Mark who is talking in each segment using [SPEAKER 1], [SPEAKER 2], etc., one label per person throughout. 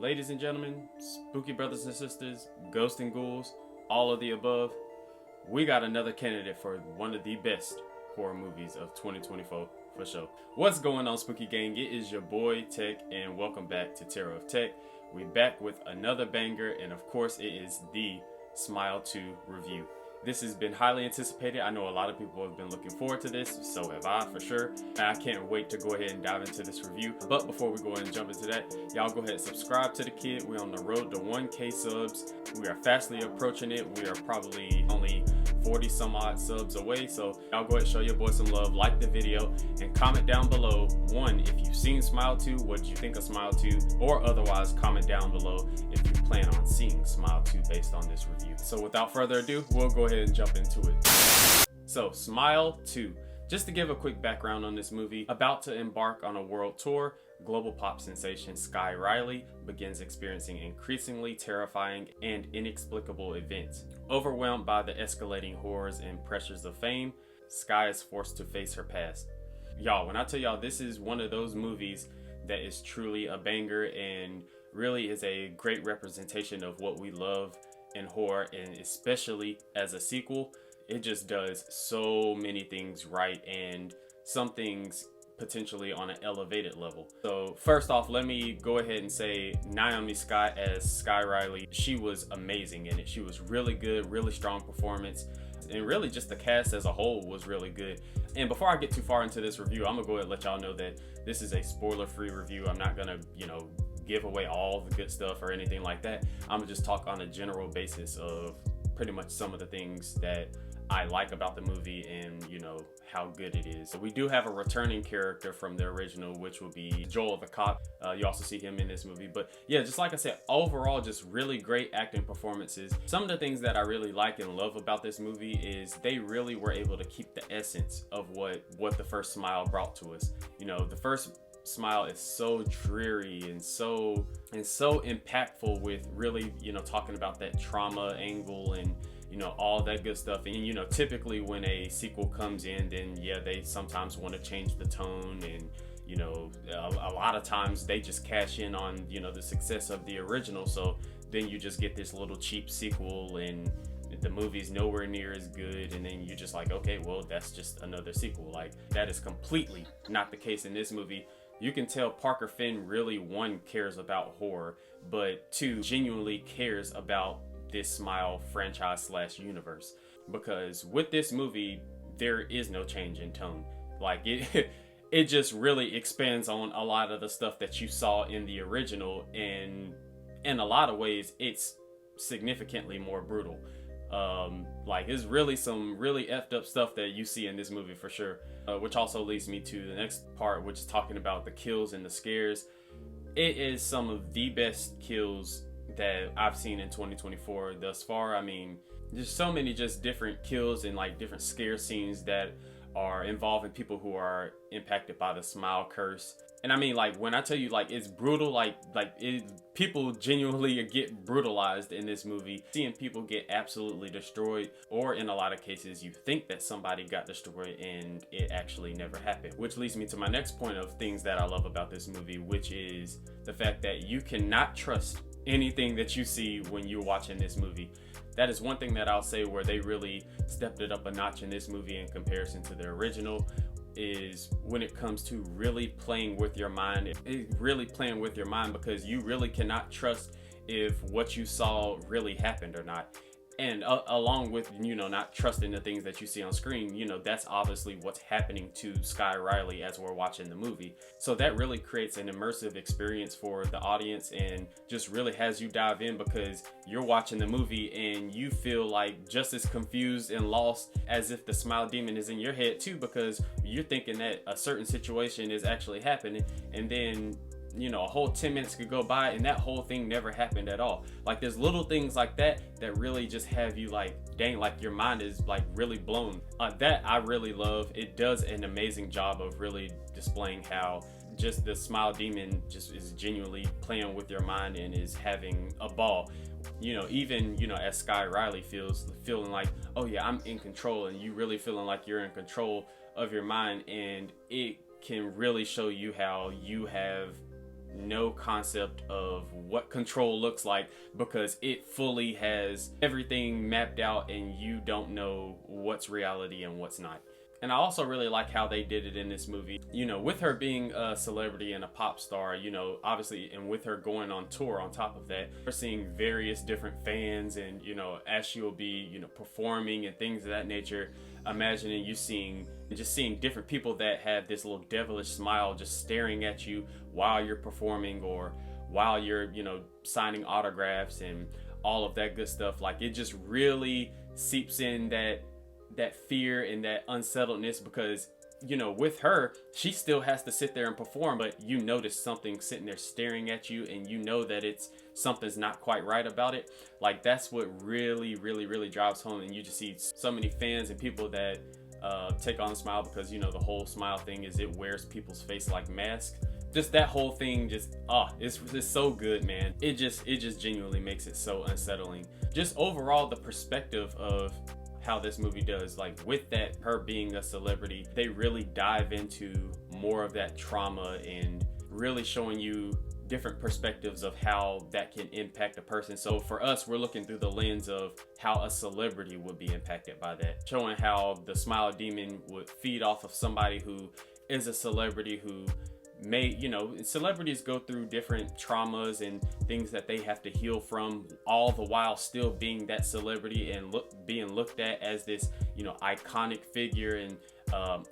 [SPEAKER 1] Ladies and gentlemen, spooky brothers and sisters, ghosts and ghouls, all of the above, we got another candidate for one of the best horror movies of 2024 for sure. What's going on, Spooky Gang? It is your boy Tech, and welcome back to Terror of Tech. We're back with another banger, and of course, it is the Smile 2 review. This has been highly anticipated. I know a lot of people have been looking forward to this, so have I for sure. I can't wait to go ahead and dive into this review. But before we go ahead and jump into that, y'all go ahead and subscribe to the kid. We're on the road to 1K subs. We are fastly approaching it. We are probably only 40 some odd subs away, so y'all go ahead and show your boy some love, like the video, and comment down below, one, if you've seen Smile 2, what did you think of Smile 2, or otherwise comment down below if you plan on seeing Smile 2 based on this review. So without further ado, we'll go ahead and jump into it. So Smile 2. Just to give a quick background on this movie, about to embark on a world tour, global pop sensation Sky Riley begins experiencing increasingly terrifying and inexplicable events. Overwhelmed by the escalating horrors and pressures of fame, Sky is forced to face her past. Y'all, when I tell y'all this is one of those movies that is truly a banger and really is a great representation of what we love in horror, and especially as a sequel, it just does so many things right and some things potentially on an elevated level. So first off, let me go ahead and say Naomi Scott as Sky Riley, she was amazing in it. She was really good, really strong performance, and really just the cast as a whole was really good. And before I get too far into this review, I'm gonna go ahead and let y'all know that this is a spoiler-free review. I'm not gonna, give away all the good stuff or anything like that. I'm gonna just talk on a general basis of pretty much some of the things that I like about the movie and how good it is. So we do have a returning character from the original, which will be Joel the cop. You also see him in this movie. But yeah, just like I said, overall just really great acting performances. Some of the things that I really like and love about this movie is they really were able to keep the essence of what the first Smile brought to us. The first Smile is so dreary and so impactful with really talking about that trauma angle and all that good stuff. And typically when a sequel comes in, then yeah, they sometimes want to change the tone, and a lot of times they just cash in on the success of the original, so then you just get this little cheap sequel and the movie's nowhere near as good, and then you're just like, okay, well, that's just another sequel. Like, that is completely not the case in this movie. You can tell Parker Finn really, one, cares about horror, but two, genuinely cares about this Smile franchise / universe. Because with this movie, there is no change in tone. Like, it just really expands on a lot of the stuff that you saw in the original, and in a lot of ways, it's significantly more brutal. Like, there's really some really effed up stuff that you see in this movie for sure, which also leads me to the next part, which is talking about the kills and the scares. It is some of the best kills that I've seen in 2024 thus far. I mean, there's so many just different kills and like different scare scenes that are involving people who are impacted by the Smile curse. And I mean, like, when I tell you, like, it's brutal, people genuinely get brutalized in this movie. Seeing people get absolutely destroyed, or in a lot of cases, you think that somebody got destroyed and it actually never happened. Which leads me to my next point of things that I love about this movie, which is the fact that you cannot trust anything that you see when you're watching this movie. That is one thing that I'll say where they really stepped it up a notch in this movie in comparison to the original, is when it comes to really playing with your mind. Really playing with your mind, because you really cannot trust if what you saw really happened or not. And along with, not trusting the things that you see on screen, that's obviously what's happening to Sky Riley as we're watching the movie. So that really creates an immersive experience for the audience and just really has you dive in, because you're watching the movie and you feel like just as confused and lost as if the Smile demon is in your head too, because you're thinking that a certain situation is actually happening, and then a whole 10 minutes could go by and that whole thing never happened at all. Like, there's little things like that really just have you like, dang, like your mind is like really blown. That I really love. It does an amazing job of really displaying how just the Smile demon just is genuinely playing with your mind and is having a ball. Even as Sky Riley feeling like, oh yeah, I'm in control, and you really feeling like you're in control of your mind, and it can really show you how you have no concept of what control looks like, because it fully has everything mapped out and you don't know what's reality and what's not. And I also really like how they did it in this movie. You know, with her being a celebrity and a pop star, you know, obviously, and with her going on tour on top of that, we're seeing various different fans, and, you know, as she will be, you know, performing and things of that nature, imagining you seeing different people that have this little devilish smile just staring at you while you're performing or while you're, you know, signing autographs and all of that good stuff. Like, it just really seeps in that fear and that unsettledness, because, you know, with her, she still has to sit there and perform, but you notice something sitting there staring at you and you know that something's not quite right about it. Like, that's what really drives home. And you just see so many fans and people that take on the smile, because, you know, the whole smile thing is it wears people's face like masks. Just that whole thing, just it's so good, man. It just genuinely makes it so unsettling. Just overall, the perspective of how this movie does, like, with that, her being a celebrity, they really dive into more of that trauma and really showing you different perspectives of how that can impact a person. So for us, we're looking through the lens of how a celebrity would be impacted by that, showing how the smile demon would feed off of somebody who is a celebrity, who may, you know, celebrities go through different traumas and things that they have to heal from, all the while still being that celebrity and being looked at as this, you know, iconic figure, and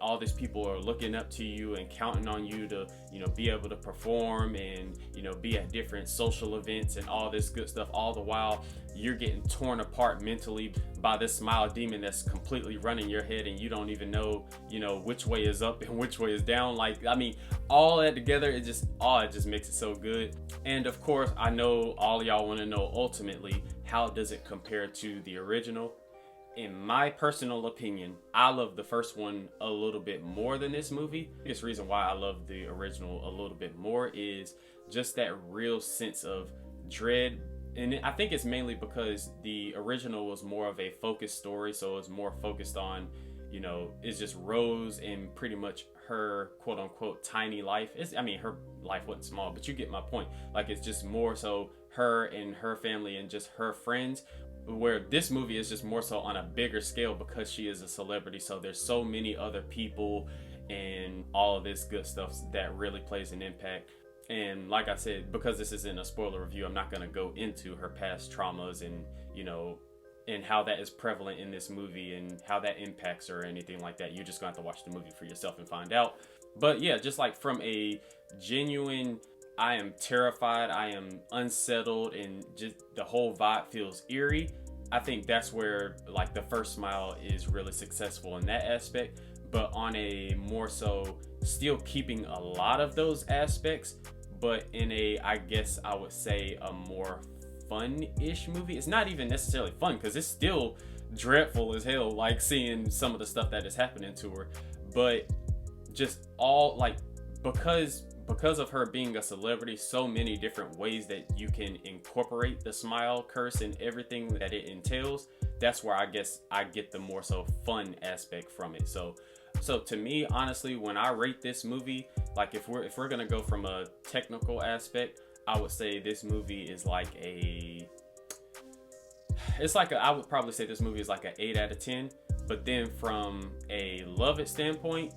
[SPEAKER 1] all these people are looking up to you and counting on you to, you know, be able to perform and, you know, be at different social events and all this good stuff, all the while you're getting torn apart mentally by this smile demon that's completely running your head, and you don't even know, you know, which way is up and which way is down. Like, I mean, all that together, it just makes it so good. And of course, I know all of y'all want to know, ultimately, how does it compare to the original? In my personal opinion, I love the first one a little bit more than this movie. The biggest reason why I love the original a little bit more is just that real sense of dread. And I think it's mainly because the original was more of a focused story, so it's more focused on, you know, it's just Rose and pretty much her quote unquote tiny life. Her life wasn't small, but you get my point. Like, it's just more so her and her family and just her friends, where this movie is just more so on a bigger scale because she is a celebrity. So there's so many other people and all of this good stuff that really plays an impact. And like I said, because this isn't a spoiler review, I'm not going to go into her past traumas and, you know, and how that is prevalent in this movie and how that impacts her or anything like that. You're just going to have to watch the movie for yourself and find out. But yeah, just like from a genuine, I am terrified, I am unsettled, and just the whole vibe feels eerie. I think that's where, like, the first Smile is really successful in that aspect. But on a more so, still keeping a lot of those aspects, but in a, I guess I would say, a more fun-ish movie. It's not even necessarily fun, because it's still dreadful as hell, like seeing some of the stuff that is happening to her. But just all, like, because of her being a celebrity, so many different ways that you can incorporate the smile curse and everything that it entails. That's where I guess I get the more so fun aspect from it. So to me, honestly, when I rate this movie, like, if we're gonna go from a technical aspect, I would say this movie is like I would probably say this movie is like an 8 out of 10. But then from a love it standpoint,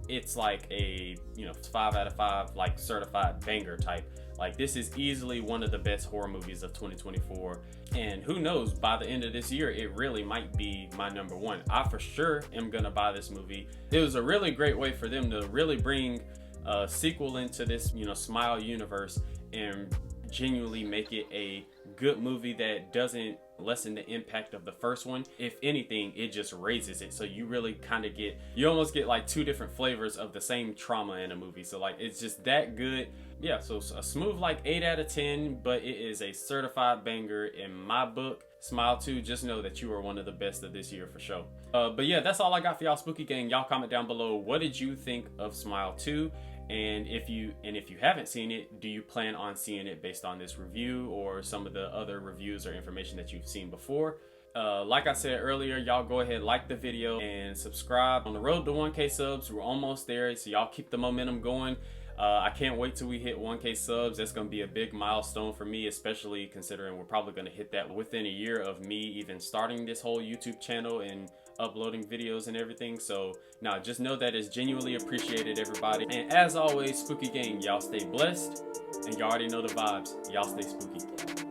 [SPEAKER 1] it's like a, you know, 5 out of 5, like certified banger type. Like, this is easily one of the best horror movies of 2024. And who knows, by the end of this year, it really might be my number one. I for sure am gonna buy this movie. It was a really great way for them to really bring a sequel into this, you know, Smile universe and genuinely make it a good movie that doesn't lessen the impact of the first one. If anything, it just raises it. So you really kind of you almost get like 2 different flavors of the same trauma in a movie. So, like, it's just that good. Yeah, so a smooth like 8 out of 10, but it is a certified banger in my book. Smile 2, just know that you are one of the best of this year for sure. But yeah, that's all I got for y'all, Spooky Gang. Y'all comment down below, what did you think of Smile 2? And if you haven't seen it, do you plan on seeing it based on this review or some of the other reviews or information that you've seen before? Like I said earlier, y'all go ahead, like the video and subscribe. On the road to 1K subs, we're almost there, so y'all keep the momentum going. I can't wait till we hit 1K subs. That's going to be a big milestone for me, especially considering we're probably going to hit that within a year of me even starting this whole YouTube channel and uploading videos and everything. So now just know that it's genuinely appreciated, everybody. And as always, Spooky Gang, y'all stay blessed, and y'all already know the vibes. Y'all stay spooky.